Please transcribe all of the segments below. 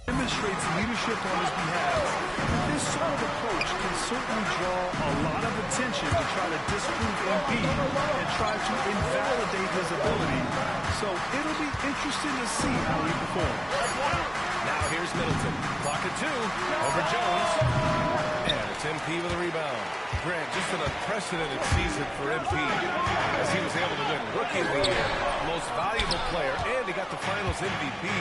Demonstrates leadership on his behalf. This sort of approach can certainly draw a lot of attention to try to disprove Embiid and try to invalidate his ability. So it'll be interesting to see how he performs. Now here's Middleton. Clock at 2 over Jones. And it's MP with a rebound. Grant, just an unprecedented season for MP as he was able to win Rookie of the Year, most valuable player, and he got the Finals MVP.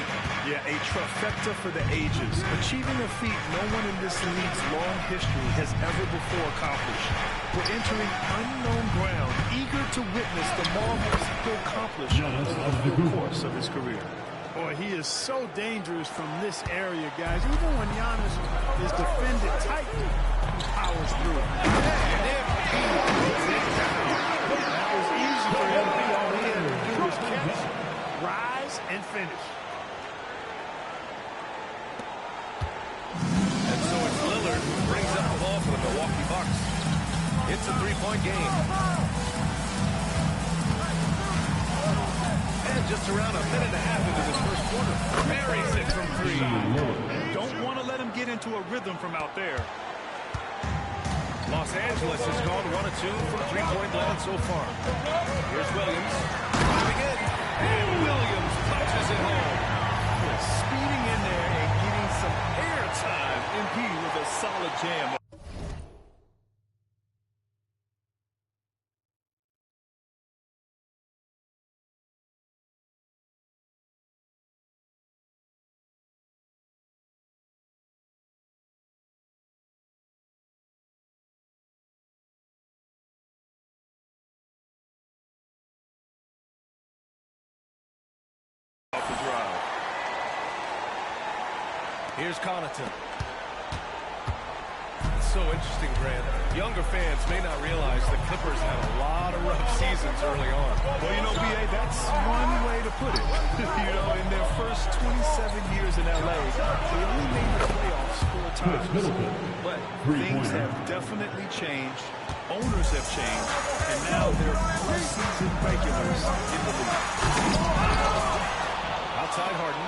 Yeah, a trifecta for the ages. Achieving a feat no one in this league's long history has ever before accomplished. We're entering unknown ground, eager to witness the marvels he'll accomplish over the course of his career. Boy, he is so dangerous from this area, guys. Even when Giannis is defended tightly, he powers through. That was easy for him. All he had to do was catch, rise, and finish. And so it's Lillard who brings up the ball for the Milwaukee Bucks. It's a three-point game. And just around a minute and a half into this first quarter, buries it from 3. Don't want to let him get into a rhythm from out there. Los Angeles has gone 1 of 2 from three-point land so far. Here's Williams. Driving in. And Williams punches it home. Speeding in there and getting some air time. MP with a solid jam. Off the drive. Here's Connaughton. It's so interesting, Grant. Younger fans may not realize the Clippers had a lot of rough seasons early on. Well, you know, B.A., that's one way to put it. You know, in their first 27 years in L.A., they only made the playoffs 4 times. But things have definitely changed. Owners have changed. And now they're postseason regulars in the league. Outside Harden.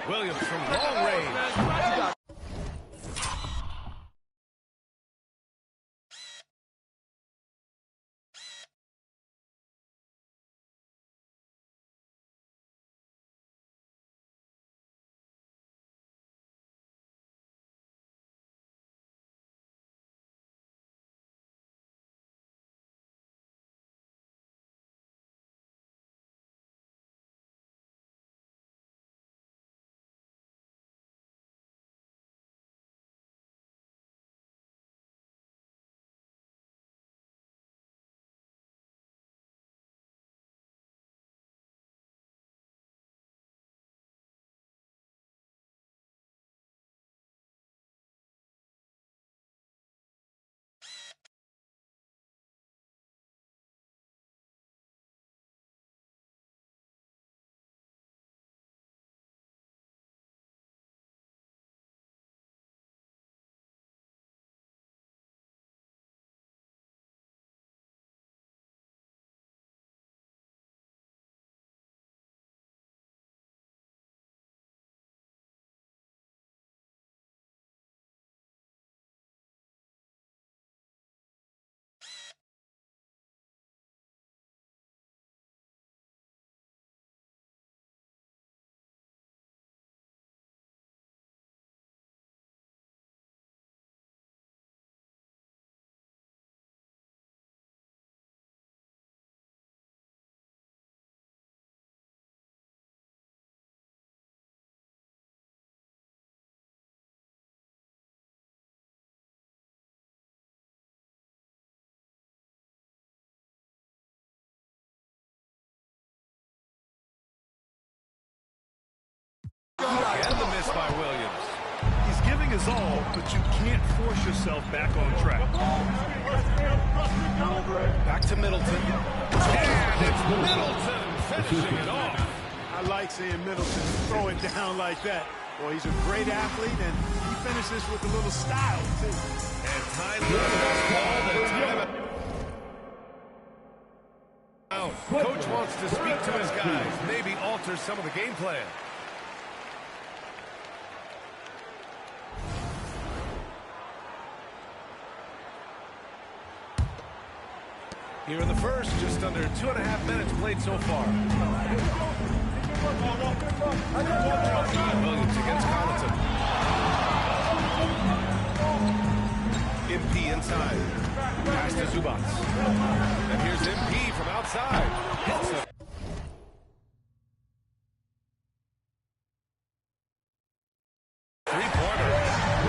Williams from long range. And the miss by Williams. He's giving his all, but you can't force yourself back on track. Back to Middleton. And it's Middleton finishing it off. I like seeing Middleton throw it down like that. Boy, he's a great athlete, and he finishes with a little style, too. And time called and time. Coach wants to speak to his guys, maybe alter some of the game plan. Here in the first, just under 2.5 minutes played so far. Williams against Connaughton. MP inside. Pass to Zubac. And here's MP from outside. Hits it. Three-pointer.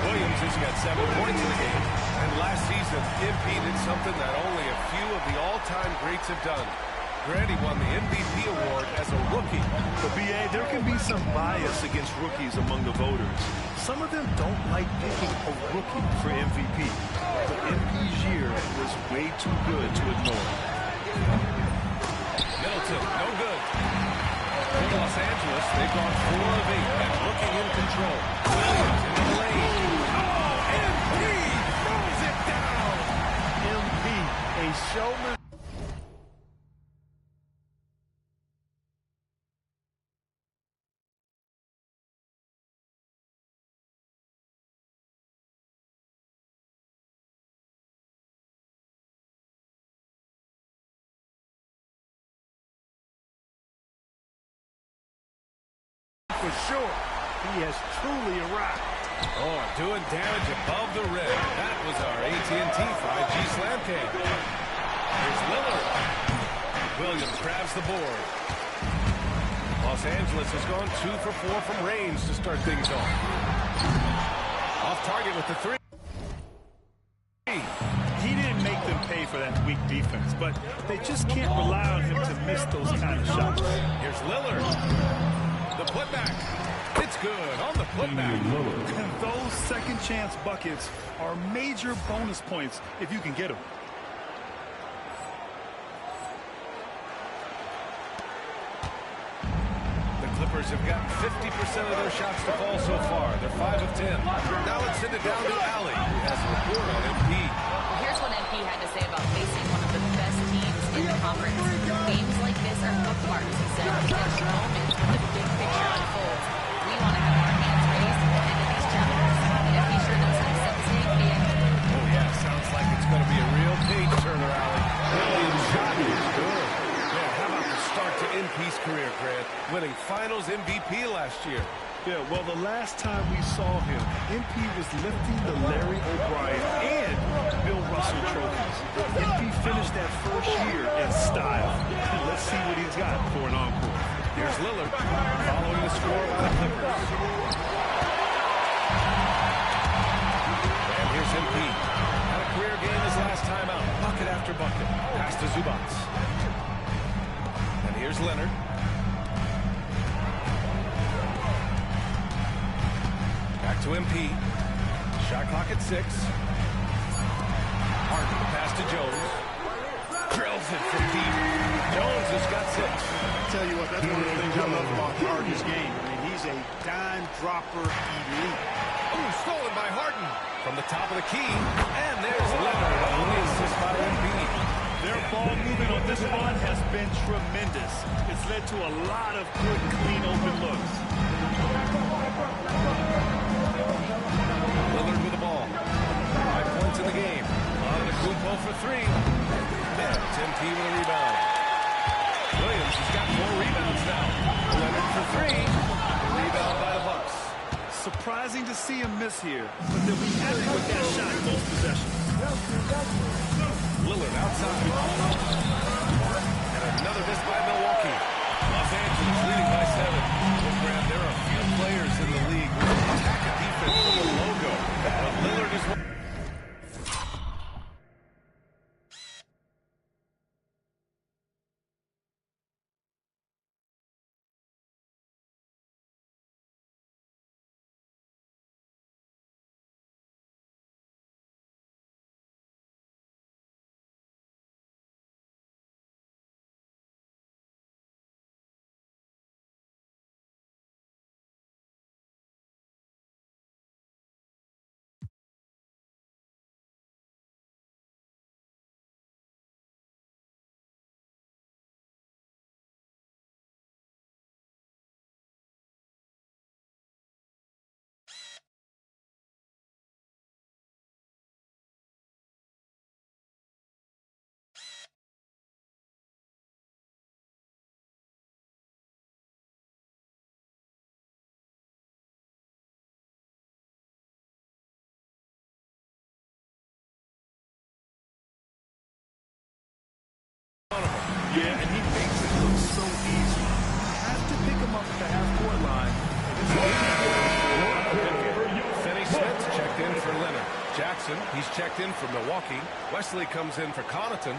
Williams has got 7 points in the game. And last season, MP did something that only a few of the all-time greats have done. Grant, he won the MVP award as a rookie. But, B.A., there can be some bias against rookies among the voters. Some of them don't like picking a rookie for MVP. But MP's year was way too good to ignore. Middleton, no good. For Los Angeles, they've gone 4 of 8 and looking in control. Williams in the lane. Oh, MP throws it down. MP, a showman. For sure, he has truly arrived. Oh, doing damage above the rim. That was our AT&T 5G slam cam. Here's Lillard. Williams grabs the board. Los Angeles has gone 2 for 4 from range to start things off. Off target with the 3. He didn't make them pay for that weak defense, but they just can't rely on him to miss those kind of shots. Here's Lillard. The putback. It's good on the putback. And those second chance buckets are major bonus points if you can get them. The Clippers have gotten 50% of their shots to fall so far. They're 5 of 10. Now let's send it down to Allie, who has a report on MP. Here's what MP had to say about facing one of the best teams in the conference. Games like this are bookmarks, he said. It's moments when the big picture unfolds. We want to have our hands raised into these chapters. MP sure knows how to set the stage, BA. Oh, yeah, sounds like it's going to be a real page-turner, Allie. Williams' shot is good. Yeah, how about the start to MP's career, Grant? Winning Finals MVP last year. Yeah, well, the last time we saw him, MP was lifting the Larry O'Brien and Bill Russell trophies. MP finished that first year in style. Let's see what he's got for an encore. Here's Lillard, following the score by the Clippers. And here's MP. Had a career game his last time out. Bucket after bucket. Pass to Zubac. And here's Leonard. Back to MP. Shot clock at 6. Harden, the pass to Jones. Drills it from deep. Jones has got 6. I tell you what, that's one of the things I love about Harden's game. I mean, he's a dime dropper elite. Oh, stolen by Harden. From the top of the key. And there's Leonard on the assist by Embiid. Their ball movement on this run has been tremendous. It's led to a lot of good, clean, open looks. Lillard with the ball. 5 points in the game. Antetokounmpo for 3. And it's MP with a rebound. Williams has got 4 rebounds now. Leonard for 3. Rebound by the Bucks. Surprising to see him miss here, but they'll be happy with that shot most possessions. Lillard outside. And another miss by Milwaukee. Los Angeles leading by 7. Well, Grant, there are a few players in the league who attack a defense with a logo. But Lillard is one. Jackson, he's checked in for Milwaukee. Wesley comes in for Connaughton.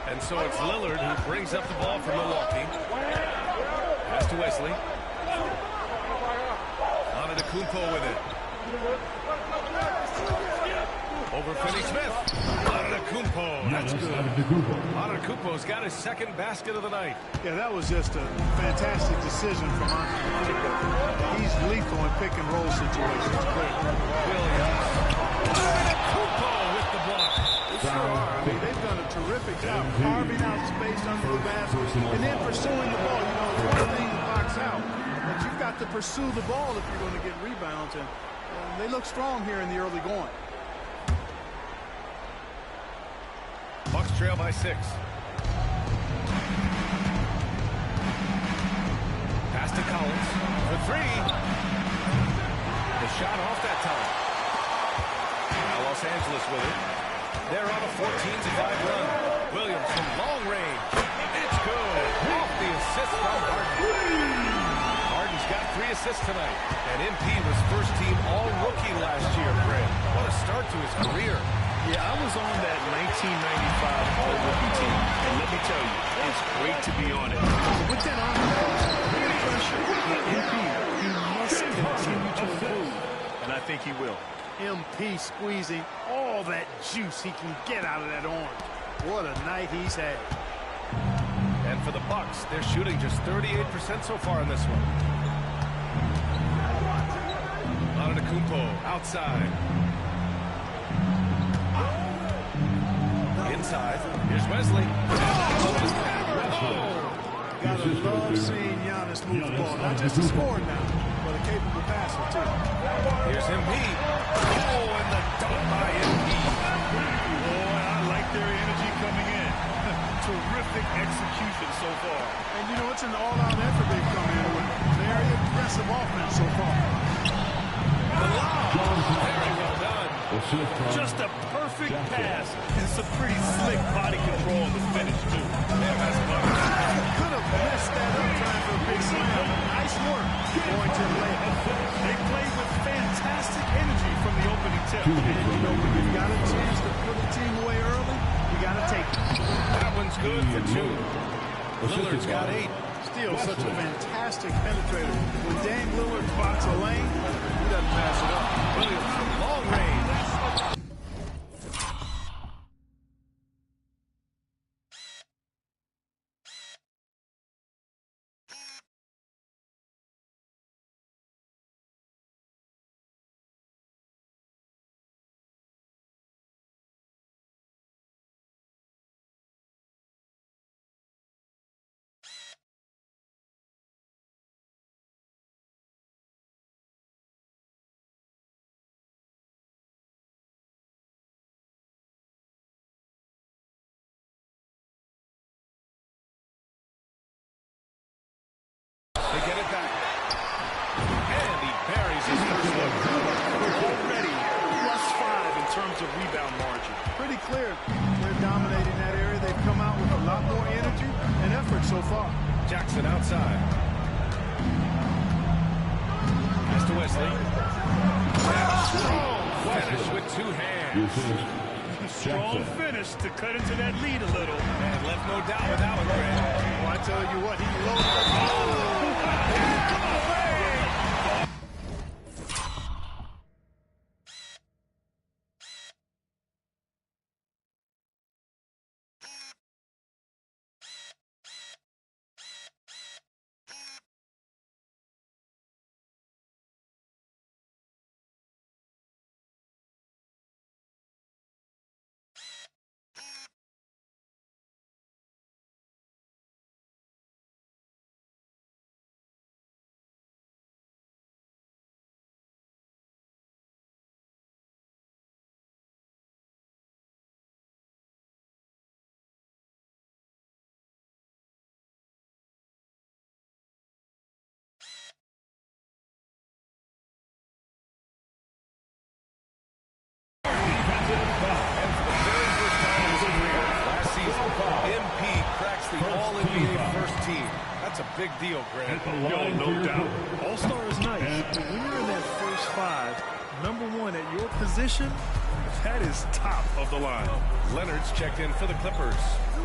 And so it's Lillard who brings up the ball for Milwaukee. Pass to Wesley. Antetokounmpo with it. Over Finney-Smith. Antetokounmpo. That's good. Antetokounmpo's got his second basket of the night. Yeah, that was just a fantastic decision from Antetokounmpo. He's lethal in pick and roll situations. Williams. Antetokounmpo with the block. Sure are. I mean, they've done a terrific job carving out space under the basket and then pursuing the ball. You know, it's one thing to box out, but you've got to pursue the ball if you're going to get rebounds, and they look strong here in the early going. Bucks trail by 6. Pass to Collins for 3. The shot off that time. Now Los Angeles with it. They're on a 14-5 run. Williams from long range. It's good. Off the assist from Harden. Harden's got 3 assists tonight. And MP was first team all-rookie last year, Grant. What a start to his career. Yeah, I was on that 1995 all-rookie team. And let me tell you, it's great to be on it. With that on pressure, MP, he must continue to improve. And I think he will. MP squeezing all that juice he can get out of that arm. What a night he's had. And for the Bucks, they're shooting just 38% so far in this one. Antetokounmpo outside. Inside. Here's Wesley. Gotta love seeing Giannis move the ball. Not just a scorer now, but a capable passer, too. Here's MP. Oh, and the dunk by MP. Boy, I like their energy coming in. Terrific execution so far. And, you know, it's an all-out effort they've come in with. Very aggressive offense so far. The lob. Very well done. Just a perfect pass and some pretty slick body control on the finish, too. Could have messed that up trying for a big slam. Nice work going to the layup. They played with fantastic energy from the opening tip. And, you know, when you've got a chance to put the team away early, you got to take it. That one's good for 2. Lillard's got 8. Still such a fantastic penetrator. When Dame Lillard spots a lane, he doesn't pass it up. Williams from long range. They get it back. And he buries his first look. Already +5 in terms of rebound margin. Pretty clear. They're dominating that area. They've come out with a lot more energy and effort so far. Jackson outside. Pass to Wesley. And a strong finish with 2 hands. Strong finish to cut into that lead a little. And left no doubt with that one, Grant. Well, I tell you what, he loaded up. makes the All-NBA first team. That's a big deal, Grant. Yo, no doubt. All-Star is nice, but when you're in that first five, number one at your position, that is top of the line. Leonard's checked in for the Clippers.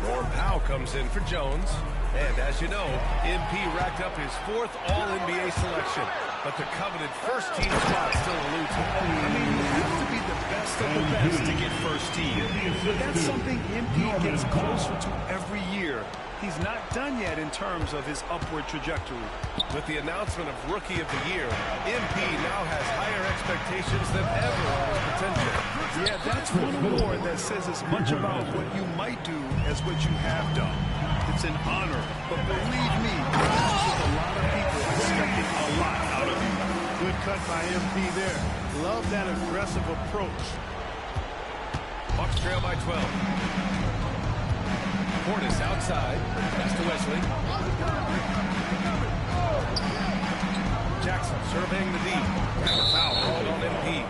Norm Powell comes in for Jones. And as you know, MP racked up his 4th All-NBA selection. But the coveted first-team spot still eludes him. I mean, you have to be the best of the best to get first team. But that's something MP gets closer to every year. He's not done yet in terms of his upward trajectory. With the announcement of Rookie of the Year, MP now has higher expectations than ever on his potential. Yeah, that's one award that says as much about what you might do as what you have done. It's an honor, but believe me, there's a lot of people expecting a lot out of you. Good cut by MP there. Love that aggressive approach. Bucks trail by 12. Portis outside. Pass to Wesley. Jackson surveying the D. And a foul called on MP.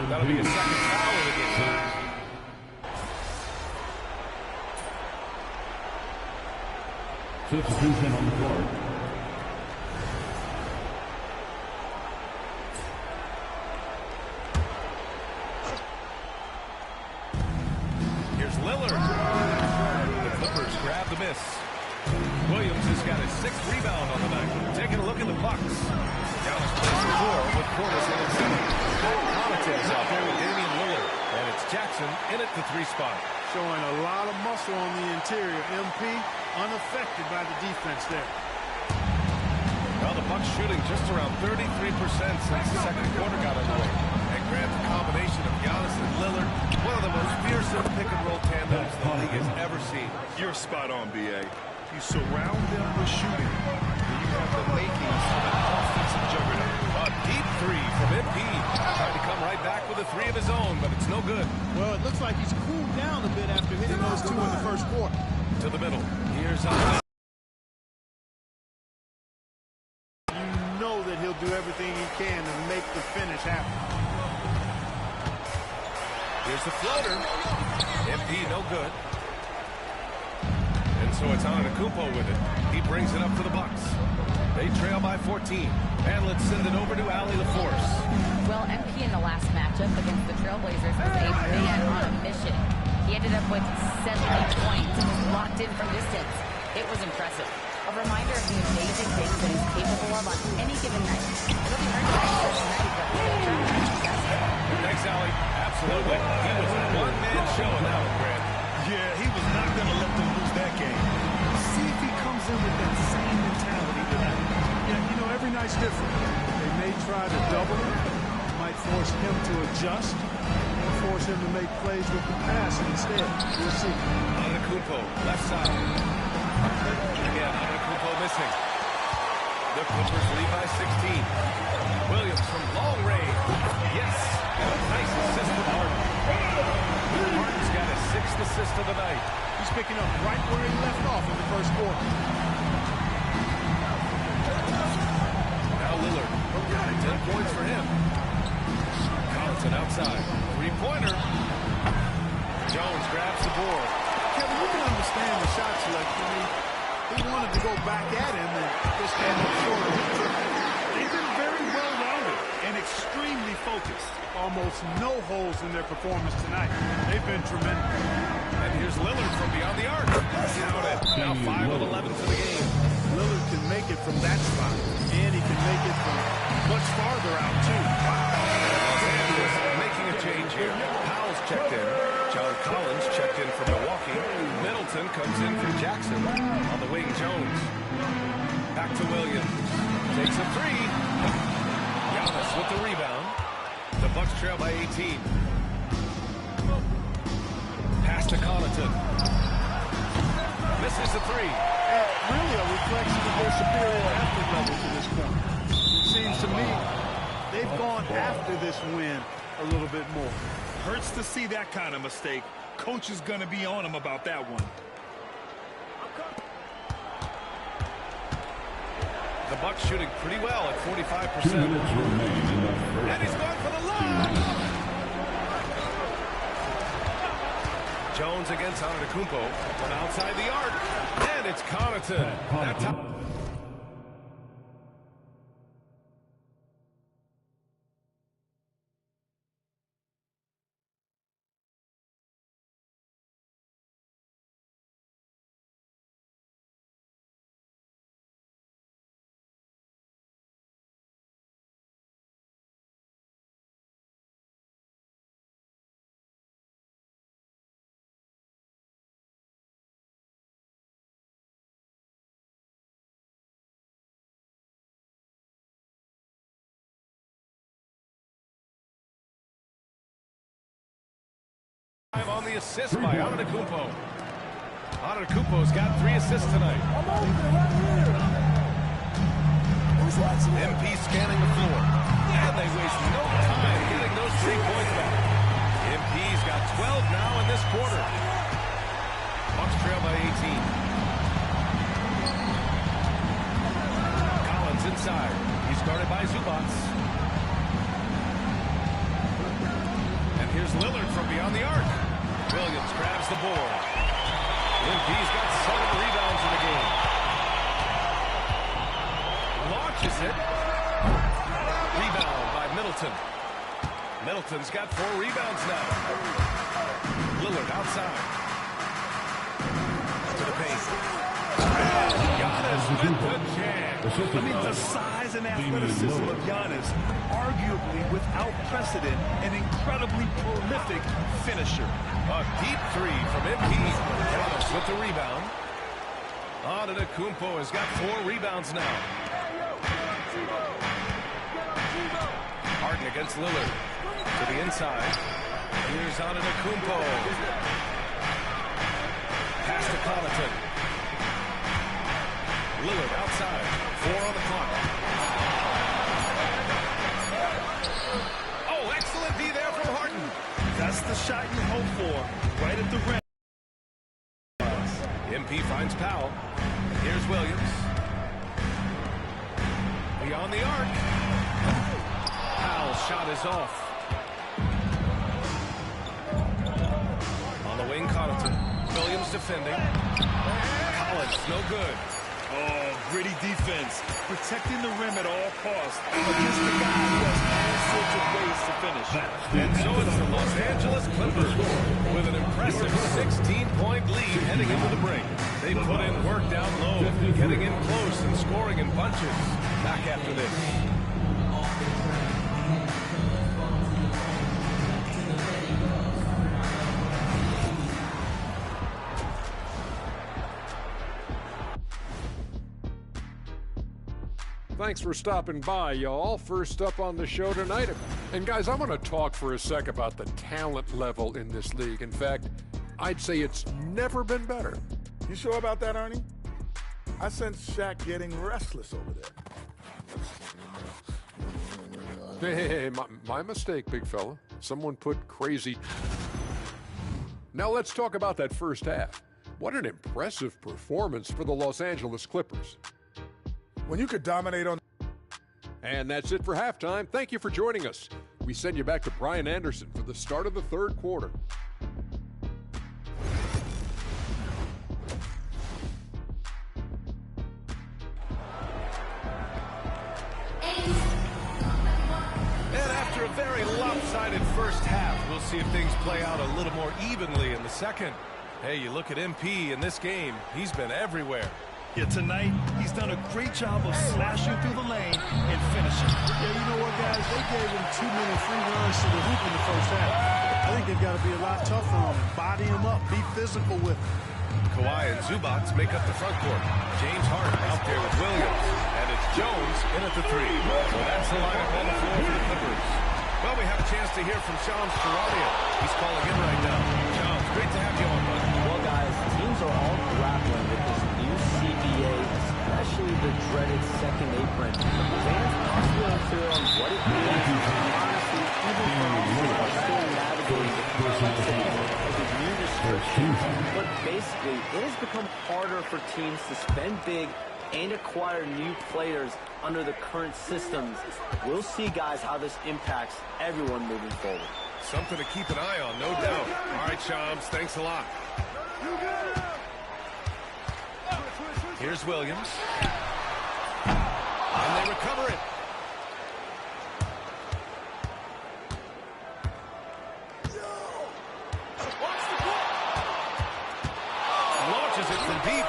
That'll be his second foul of the game. Substitution on the floor. Here's Lillard. The Clippers grab the miss. Williams has got his 6th rebound on the night. Taking a look at the Bucks. Dallas plays the floor with Portis in the center. Connaughton is out there with Damian Lillard. And it's Jackson in at the 3 spot. Showing a lot of muscle on the interior. MP unaffected by the defense there. Well, the Bucks shooting just around 33% since the second quarter got underway. And Grant, the combination of Giannis and Lillard, one of the most fearsome pick-and-roll tandems the league has ever seen. You're spot on, B.A. You surround them with shooting, and you have the makings of an offensive juggernaut. A deep 3 from MP. Tried to come right back with a 3 of his own, but it's no good. Well, it looks like he's cooled down a bit after hitting those 2 in the first quarter. To the middle. Here's You know that he'll do everything he can to make the finish happen. Here's the floater. MP no good. And so it's Antetokounmpo with it. He brings it up for the Bucks. They trail by 14. And let's send it over to Allie LaForce. Well, MP in the last matchup against the Trailblazers was a man on a mission. He ended up with 70 points and was locked in from distance. It was impressive. A reminder of the amazing things that he's capable of on any given night. It'll be hard to access tonight, but he'll try to be successful. Thanks, Allie. Absolutely. He was a one-man show in that one, Grant. Yeah, he was not going to let them lose that game. See if he comes in with that same mentality tonight. Yeah, you know, every night's different. They may try to double him, might force him to adjust, or force him to make plays with the pass instead. We'll see. Antetokounmpo, left side. Again, Antetokounmpo missing. The Clippers lead by 16. Williams from long range. Yes. And a nice assist from Harden. Harden's got his 6th assist of the night. He's picking up right where he left off in the first quarter. Now Lillard. 10 points for him. Connaughton outside. 3-pointer. Jones grabs the board. Kevin, you can understand the shot selection. I mean, he wanted to go back at him and just came up short. They've been very well-rounded and extremely focused. Almost no holes in their performance tonight. They've been tremendous. And here's Lillard from beyond the arc. Counted. Now 5 of 11 for the game. Lillard can make it from that spot, and he can make it from much farther out, too. Los Angeles making a change here. Powell's checked in. John Collins checked in for Milwaukee. Middleton comes in for Jackson. On the wing, Jones. Back to Williams. Takes a 3. Giannis with the rebound. The Bucks trail by 18. Pass to Connaughton. Misses the 3. Really a reflection of their superior effort level to this point. It seems to me they've gone after this win a little bit more. Hurts to see that kind of mistake. Coach is going to be on him about that one. The Bucks shooting pretty well at 45%. 2 minutes remain in the first. And he's gone for the lob. Jones against Antetokounmpo. From outside the arc. And it's Connaughton. That's how... on the assist by Antetokounmpo. Antetokounmpo's got 3 assists tonight. MP scanning the floor. And they waste no time getting those 3 points back. MP's got 12 now in this quarter. Bucks trail by 18. Collins inside. He's guarded by Zubac. And here's Lillard from beyond the arc. Williams grabs the board. MP's got 7 rebounds in the game. Launches it. Rebound by Middleton. Middleton's got 4 rebounds now. Lillard outside. To the paint. Giannis with the jam. I mean, the size and athleticism of Giannis, arguably without precedent, an incredibly prolific finisher. A deep 3 from MP. Giannis with the rebound. Antetokounmpo has got 4 rebounds now. Harden against Lillard. To the inside. Here's Antetokounmpo. Pass to Connaughton. Lillard outside. 4 on the clock. Oh, excellent D there from Harden. That's the shot you hope for, right at the rim. MP finds Powell. Here's Williams. Beyond the arc. Powell's shot is off. On the wing, Connaughton. Williams defending. Collins, no good. Oh, gritty defense, protecting the rim at all costs against the guy who has all sorts of ways to finish. And so it's the Los Angeles Clippers with an impressive 16-point lead heading into the break. They put in work down low, getting in close and scoring in bunches. Back after this. Thanks for stopping by, y'all. First up on the show tonight. And guys, I want to talk for a sec about the talent level in this league. In fact, I'd say it's never been better. You sure about that, Ernie? I sense Shaq getting restless over there. Hey, my mistake, big fella. Someone put crazy. Now let's talk about that first half. What an impressive performance for the Los Angeles Clippers. When you could dominate on... And that's it for halftime. Thank you for joining us. We send you back to Brian Anderson for the start of the third quarter. And after a very lopsided first half, we'll see if things play out a little more evenly in the second. Hey, you look at MP in this game, he's been everywhere. Yeah, tonight, he's done a great job of slashing through the lane and finishing. Yeah, you know what, guys? They gave him too many free runs to the hoop in the first half. I think they've got to be a lot tougher on him. Body him up. Be physical with him. Kawhi and Zubac make up the front court. James Harden out there with Williams. And it's Jones in at the 3. So that's the lineup on the floor for the Clippers. Well, we have a chance to hear from Shams Charania. He's calling in right now. Shams, great to have you on, bud. Well, guys, teams are all grappling with this new CBA, especially the dreaded second apron. Fans are still unclear on what it means. Honestly, even fans are still navigating the complexity of the new restrictions. But basically, it has become harder for teams to spend big and acquire new players under the current systems. We'll see, guys, how this impacts everyone moving forward. Something to keep an eye on, no doubt. All right, Shams, thanks a lot. Here's Williams. And they recover it. Launches it from deep.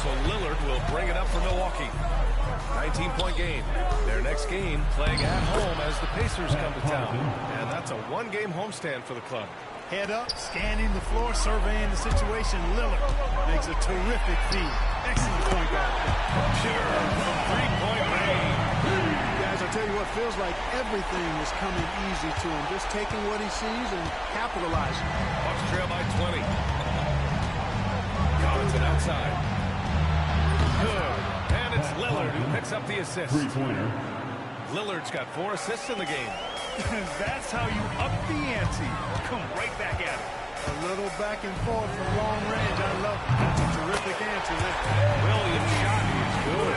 So Lillard will bring it up for Milwaukee. 19-point game. Their next game playing at home as the Pacers come to town. And that's a one-game homestand for the club. Head up, scanning the floor, surveying the situation. Lillard makes a terrific feed. Excellent point guard. Pure from three-point range. Guys, I tell you what, feels like everything is coming easy to him. Just taking what he sees and capitalizing. Bucks trail by 20. Collins outside. Good. And it's Lillard who picks up the assist. Three-pointer. Lillard's got 4 assists in the game. That's how you up the ante. Come right back at it. A little back and forth from long range. I love it. That's a terrific answer there. Williams' shot is good.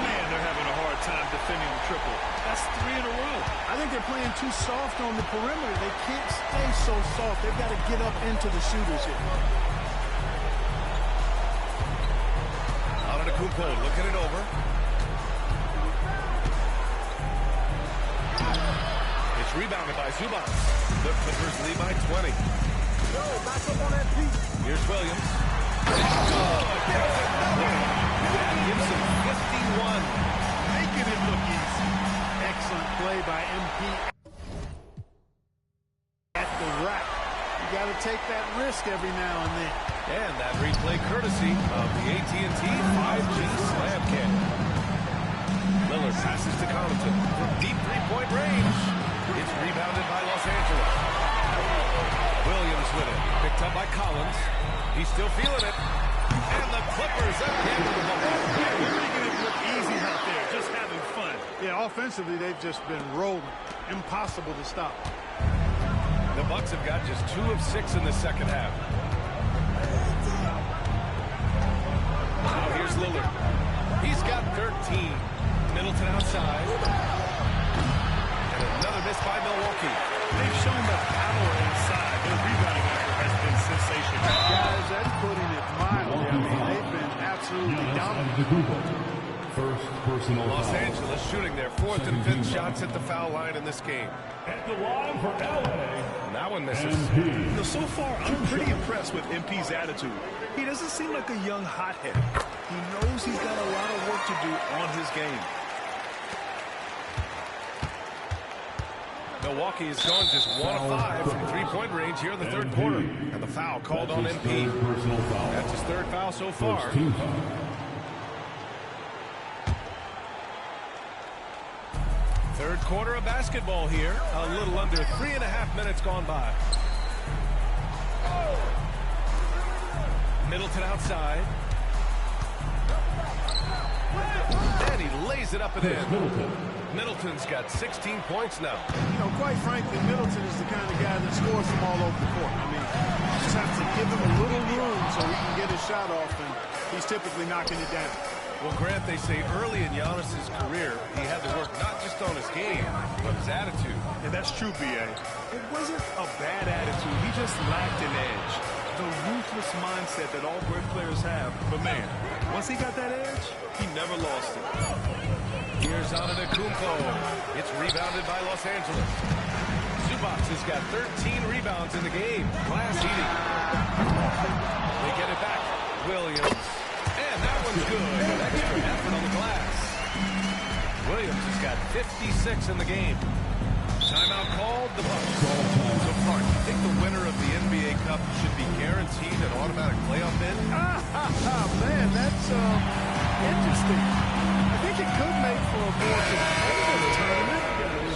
Man, they're having a hard time defending the triple. That's 3 in a row. I think they're playing too soft on the perimeter. They can't stay so soft. They've got to get up into the shooters here. Antetokounmpo looking it over. It's rebounded by Zubac. The Clippers lead by 20. Here's Williams. That gives him 51. Making it look easy. Excellent play by MP. At the rack. You got to take that risk every now and then. And that replay courtesy of the AT&T 5G Slam Cannon. Lillard passes to Connaughton from deep three-point range. It's rebounded by Los Angeles. Williams with it. Picked up by Collins. He's still feeling it. And the Clippers again with the ball. Making it look easy out there, just having fun. Yeah, offensively, they've just been rolling. Impossible to stop. The Bucks have got just 2 of 6 in the second half. Now here's Lillard. He's got 13. Middleton outside. And another miss by Milwaukee. They've shown the power inside. Their rebounding effort has been sensational. Guys, that's putting it mildly. I mean, they've been absolutely dominant. First personal Los foul. Angeles shooting their 4th and 5th shots at the foul line in this game. At the line for LA. And that one misses. MP. So far, I'm pretty impressed with MP's attitude. He doesn't seem like a young hothead. He knows he's got a lot of work to do on his game. Milwaukee is going just 1 of 5 from three-point range here in the third quarter. And the foul called on MP. Personal foul. That's his 3rd foul so far. First team foul. Third quarter of basketball here. A little under 3.5 minutes gone by. Middleton outside. And he lays it up and in. Middleton. Middleton's got 16 points now. You know, quite frankly, Middleton is the kind of guy that scores from all over the court. I mean, you just have to give him a little room so he can get his shot off, and he's typically knocking it down. Well, Grant, they say early in Giannis's career, he had to work not just on his game, but his attitude. And that's true, B.A. It wasn't a bad attitude. He just lacked an edge. The ruthless mindset that all great players have. But, man, once he got that edge, he never lost it. Here's Antetokounmpo. It's rebounded by Los Angeles. Zubac has got 13 rebounds in the game. Glass eating. They get it back. Williams. And that one's good. An extra effort on the glass. Williams has got 56 in the game. Timeout called. The Bucks. So far, do you think the winner of the NBA Cup should be guaranteed an automatic playoff bid? Man, that's interesting. I think it could make for a more competitive tournament.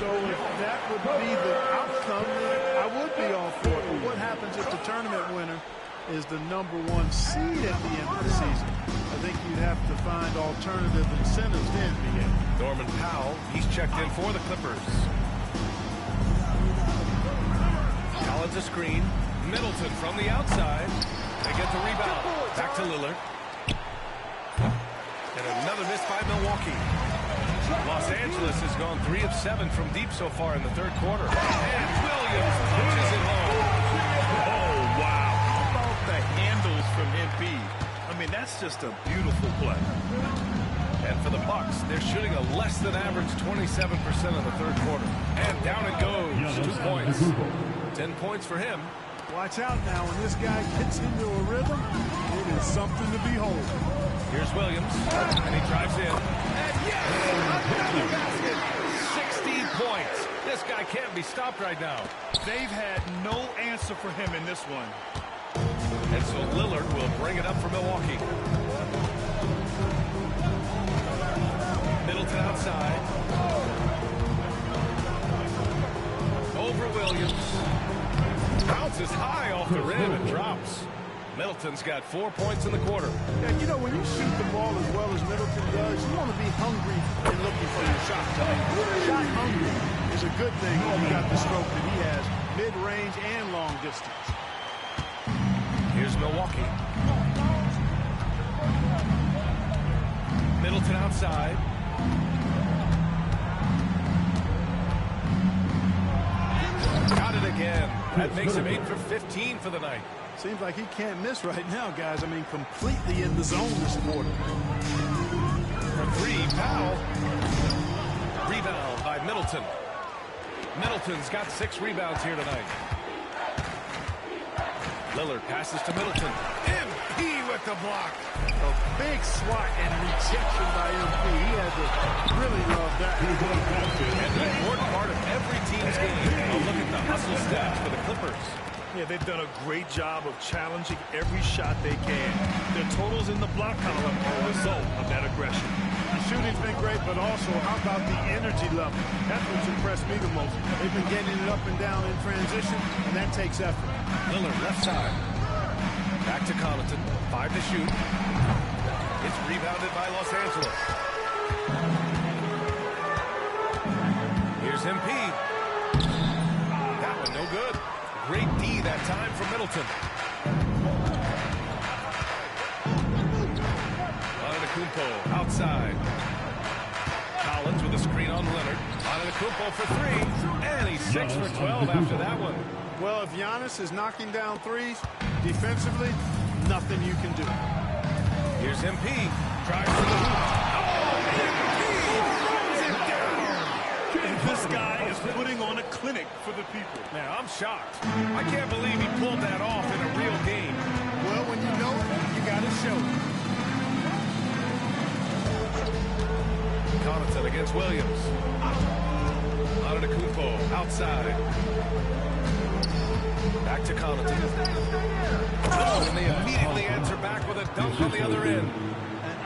So if that would be the outcome, then I would be all for it. But what happens if the tournament winner is the #1 seed at the end of the season? I think you'd have to find alternative incentives then, B.A. Norman Powell, he's checked in for the Clippers. Collins a screen. Middleton from the outside. They get the rebound. Back to Lillard. And another miss by Milwaukee. Los Angeles has gone 3 of 7 from deep so far in the third quarter. And Williams punches it home. Oh, wow. How about the handles from MP? I mean, that's just a beautiful play. And for the Bucks, they're shooting a less than average 27% in the third quarter. And down it goes. 2 points. 10 points for him. Watch out now. When this guy gets into a rhythm, it is something to behold. Here's Williams, and he drives in. And yes, another basket. 60 points. This guy can't be stopped right now. They've had no answer for him in this one. And so Lillard will bring it up for Milwaukee. Middleton outside. Over Williams. Bounces high off the rim and drops. Middleton's got 4 points in the quarter. Yeah, you know, when you shoot the ball as well as Middleton does, you want to be hungry and looking for your shots. I mean, shot hungry is a good thing when you got the stroke that he has, mid-range and long distance. Here's Milwaukee. Middleton outside. Got it again. That makes him 8 for 15 for the night. Seems like he can't miss right now, guys. I mean, completely in the zone this quarter. For three, Powell. Rebound by Middleton. Middleton's got 6 rebounds here tonight. Lillard passes to Middleton. MP with the block. A big swat and rejection by MP. He had to really love that. And an important part of every team's game. A look at the hustle stats for the Clippers. Yeah, they've done a great job of challenging every shot they can. Their totals in the block column are a result of that aggression. The shooting's been great, but also, how about the energy level? That's what's impressed me the most. They've been getting it up and down in transition, and that takes effort. Lillard left side. Back to Connaughton. 5 to shoot. It's rebounded by Los Angeles. Here's MP. That one no good. Great D that time from Middleton. Antetokounmpo outside. Collins with a screen on Leonard. Antetokounmpo for 3. And he's 6 for 12 after that one. Well, if Giannis is knocking down threes, defensively, nothing you can do. Here's MP. Drives to the hoop. Oh, MP throws it down. And this guy is putting on a clinic for the people. Man, I'm shocked. I can't believe he pulled that off in a real game. Well, when you know it, you got to show it. Connaughton against Williams. Antetokounmpo outside. Back to Connaughton. Oh, and they immediately answer back with a dunk on the other end.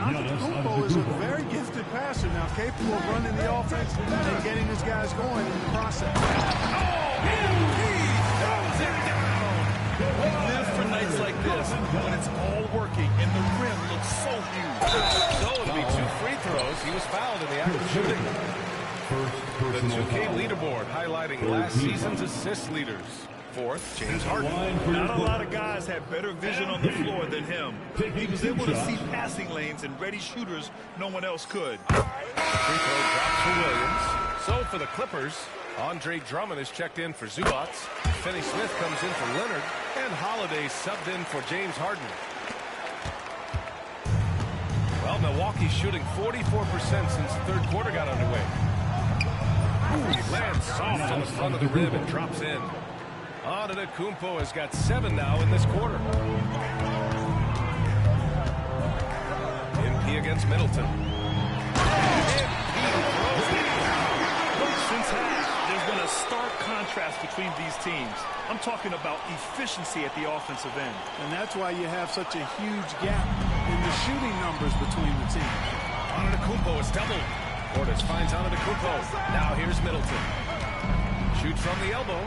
And Antetokounmpo is a very gifted passer now, capable of running the offense and getting his guys going in the process. Oh, MP throws it down. We live for nights like this when it's all working and the rim looks so huge. So it'll be 2 free throws. He was fouled in the act of shooting. The 2K leaderboard highlighting last season's assist leaders. 4th, James Harden. Not a lot of guys have better vision on the floor than him. He was able to see passing lanes and ready shooters no one else could. Free throw drops for Williams. So for the Clippers, Andre Drummond is checked in for Zubac. Finney Smith comes in for Leonard. And Holiday subbed in for James Harden. Well, Milwaukee's shooting 44% since the third quarter got underway. He lands soft on the front of the rim and drops in. Antetokounmpo has got 7 now in this quarter. MP against Middleton. Since half, there's been a stark contrast between these teams. I'm talking about efficiency at the offensive end. And that's why you have such a huge gap in the shooting numbers between the teams. Antetokounmpo is doubled. Portis finds Antetokounmpo. Now here's Middleton. Shoots from the elbow.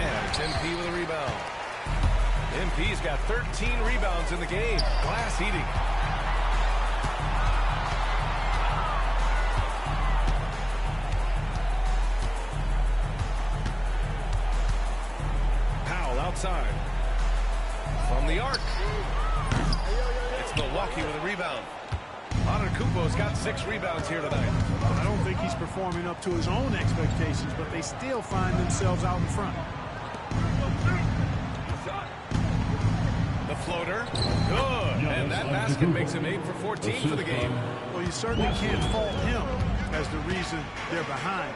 And it's MP with a rebound. MP's got 13 rebounds in the game. Glass eating. Powell outside. From the arc. It's Milwaukee with a rebound. Antetokounmpo's got 6 rebounds here tonight. I don't think he's performing up to his own expectations, but they still find themselves out in front. The floater. Good. And that basket makes him 8 for 14 for the game. Well, you certainly can't fault him as the reason they're behind.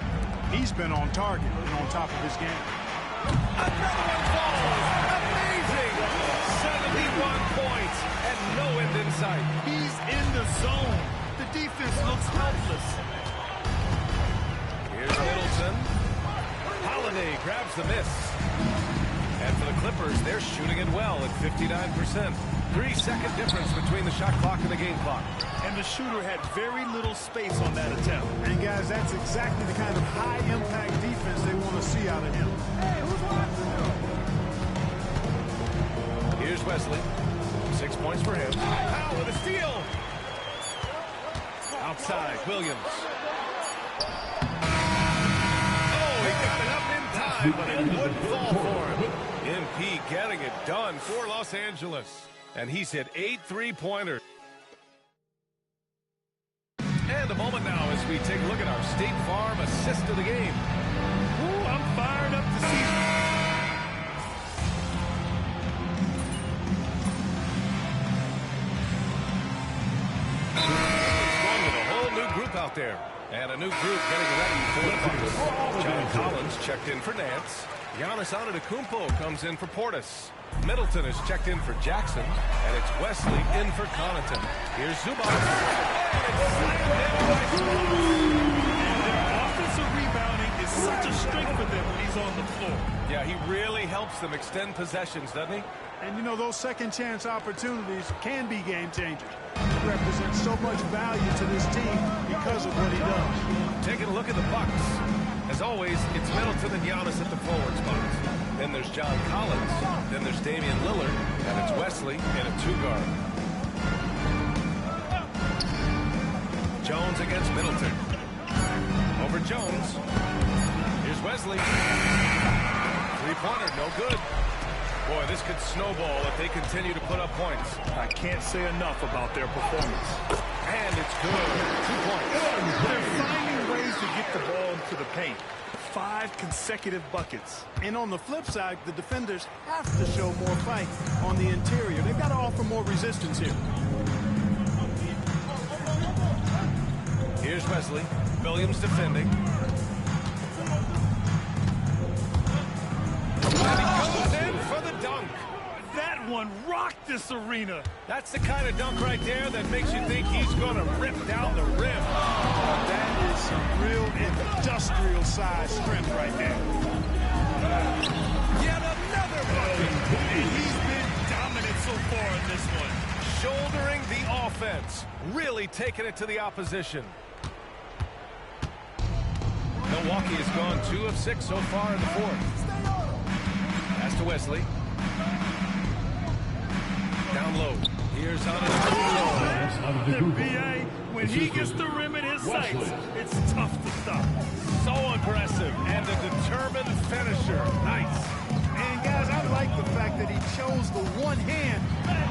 He's been on target and on top of his game. Another one falls. Amazing. 71 points and no end in sight. He's in Holiday grabs the miss. And for the Clippers, they're shooting it well at 59%. 3-second difference between the shot clock and the game clock. And the shooter had very little space on that attempt. And guys, that's exactly the kind of high-impact defense they want to see out of him. Hey, who's watching? Here's Wesley. 6 points for him. Powell with a steal. Outside, Williams. Oh, he got it up in time, but it wouldn't fall for him. MP getting it done for Los Angeles. And he's hit 8 3-pointers. And a moment now as we take a look at our State Farm assist of the game. Ooh, I'm fired up to see it. With a whole new group out there. And a new group getting ready for the Bucks. John Collins checked in for Nance. Giannis Antetokounmpo comes in for Portis. Middleton is checked in for Jackson. And it's Wesley in for Connaughton. Here's Zubac. Their offensive rebounding is such a strength for them when he's on the floor. Yeah, he really helps them extend possessions, doesn't he? And, you know, those second-chance opportunities can be game-changers. He represents so much value to this team because of what he does. Taking a look at the Bucks. As always, it's Middleton and Giannis at the forward spots. Then there's John Collins. Then there's Damian Lillard. And it's Wesley in a 2-guard. Jones against Middleton. Over Jones. Here's Wesley. Three-pointer, no good. Boy, this could snowball if they continue to put up points. I can't say enough about their performance. And it's good. 2 points. They're finding ways to get the ball into the paint. 5 consecutive buckets. And on the flip side, the defenders have to show more fight on the interior. They've got to offer more resistance here. Here's Wesley. Williams defending. And he goes in for the dunk. That one rocked this arena. That's the kind of dunk right there that makes you think he's going to rip down the rim. That is some real industrial-sized strength right there. Yet another bucket. And he's been dominant so far in this one. Shouldering the offense. Really taking it to the opposition. Milwaukee has gone 2 of 6 so far in the fourth. Pass to Wesley. Down low. Here's Antetokounmpo. The BA, when he gets the rim in his sights, it's tough to stop. So aggressive and a determined finisher. Nice. And guys, I like the fact that he chose the one-hand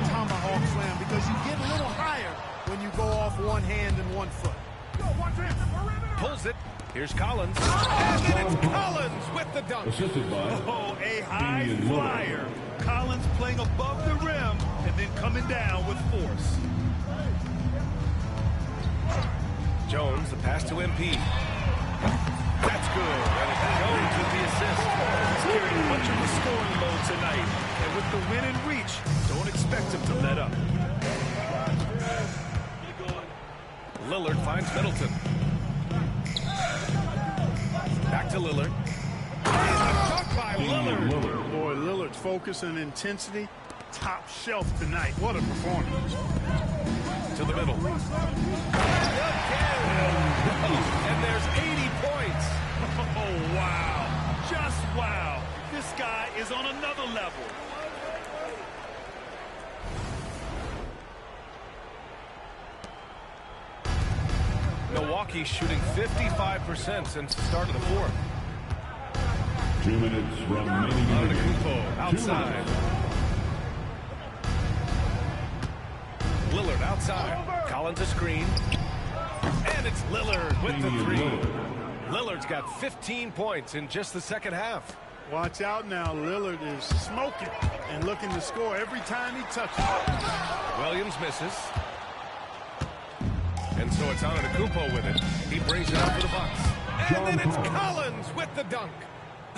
tomahawk slam because you get a little higher when you go off one hand and 1 foot. Pulls it. Here's Collins. And then it's Collins with the dunk. Assisted by Oh, a high Damian Lillard. flyer. Collins playing above the rim and then coming down with force. Jones, the pass to MP. That's good. And it's Jones with the assist. He's carrying much of the scoring load tonight. And with the win and reach, don't expect him to let up. Lillard finds Middleton. Back to Lillard. Dunk by Lillard. Boy, Lillard's focus and intensity, top shelf tonight. What a performance. To the middle. And there's 80 points. Oh, wow. Just wow. This guy is on another level. Milwaukee shooting 55% since the start of the fourth. 2 minutes remaining in the game. Antetokounmpo outside. Lillard outside. Collins a screen. And it's Lillard with the Damian 3. Lillard. Lillard's got 15 points in just the second half. Watch out now. Lillard is smoking and looking to score every time he touches it. Williams misses. And so it's Antetokounmpo with it. He brings it up for the Bucks. And then it's Collins with the dunk.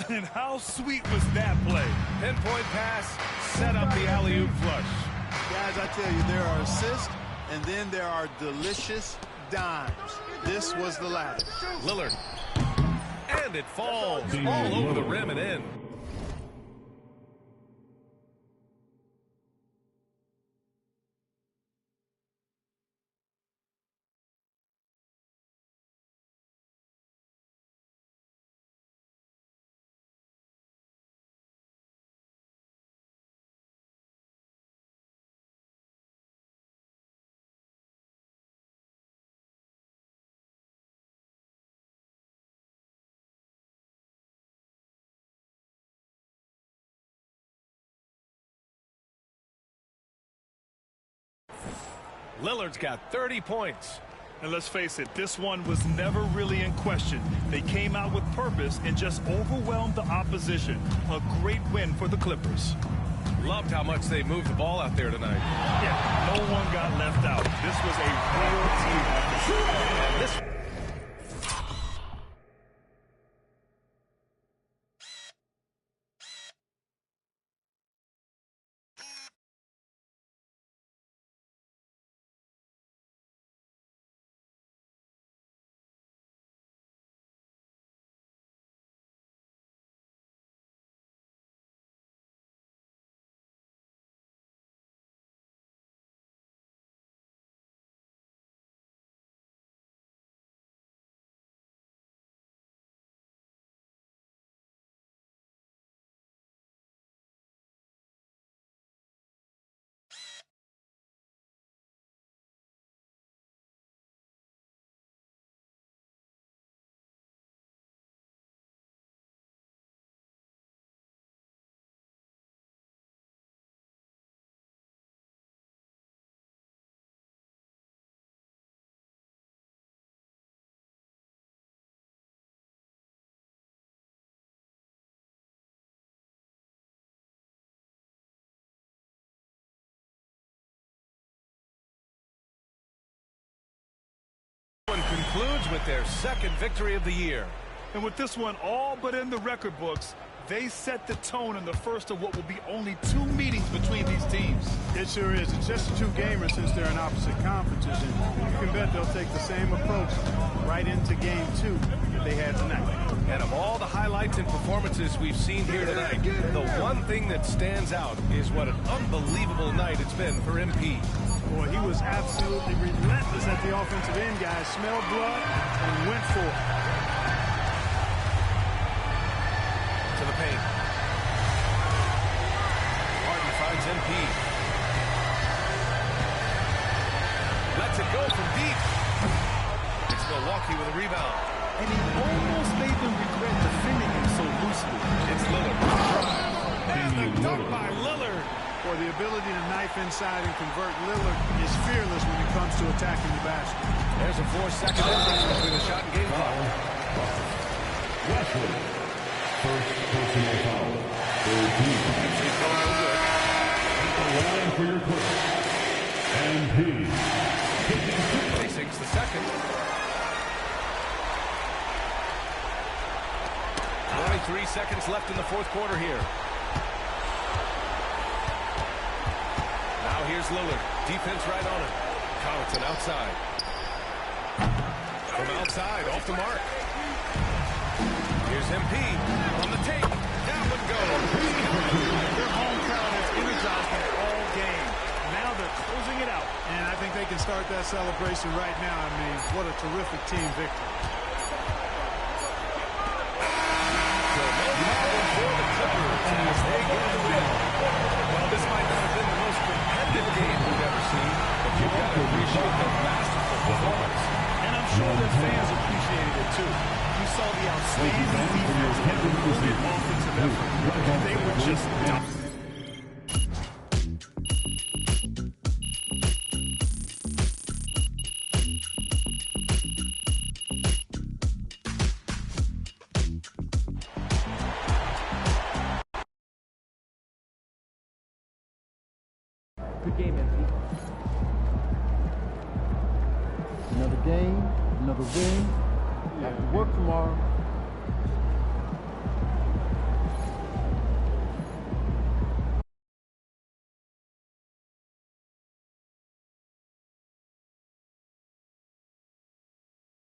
And how sweet was that play? Pinpoint pass, set up the alley-oop flush. Guys, I tell you, there are assists, and then there are delicious dimes. This was the last. Lillard. And And it falls all over the rim and in. Lillard's got 30 points. And let's face it, this one was never really in question. They came out with purpose and just overwhelmed the opposition. A great win for the Clippers. Loved how much they moved the ball out there tonight. Yeah, no one got left out. This was a real team effort. And this one concludes with their second victory of the year. And with this one all but in the record books, they set the tone in the first of what will be only 2 meetings between these teams. It sure is. It's just a 2-gamer since they're in opposite conferences, and you can bet they'll take the same approach right into game 2 that they had tonight. And of all the highlights and performances we've seen here tonight, the one thing that stands out is what an unbelievable night it's been for MP. Boy, he was absolutely relentless at the offensive end, guys. Smelled blood and went for it. To the paint. Harden finds MP. Lets it go from deep. It's Milwaukee with a rebound. And he almost made them regret defending him so loosely. It's Lillard. And the dunk by Lillard. Boy, the ability to knife inside and convert Lillard is fearless when it comes to attacking the basket. There's a 4-second difference between the shot and game clock. Wesley. First personal foul. Third team. The line for your Clippers. MP. Basics the second. 23 seconds left in the fourth quarter here. Now here's Lillard. Defense right on him. Connaughton outside. From outside, off the mark. Here's MP on the tape. Down would go. Their home crowd has energized them all game. Now they're closing it out. And I think they can start that celebration right now. I mean, what a terrific team victory. As they get the win. Well, this might not have been the most competitive game we've ever seen, but you've got to appreciate the masterful performance. And I'm sure their fans appreciated it too. You saw the outstanding defense and the brilliant offensive effort. They were just dominant. Good game, MP. Another game, another win. Have to work tomorrow.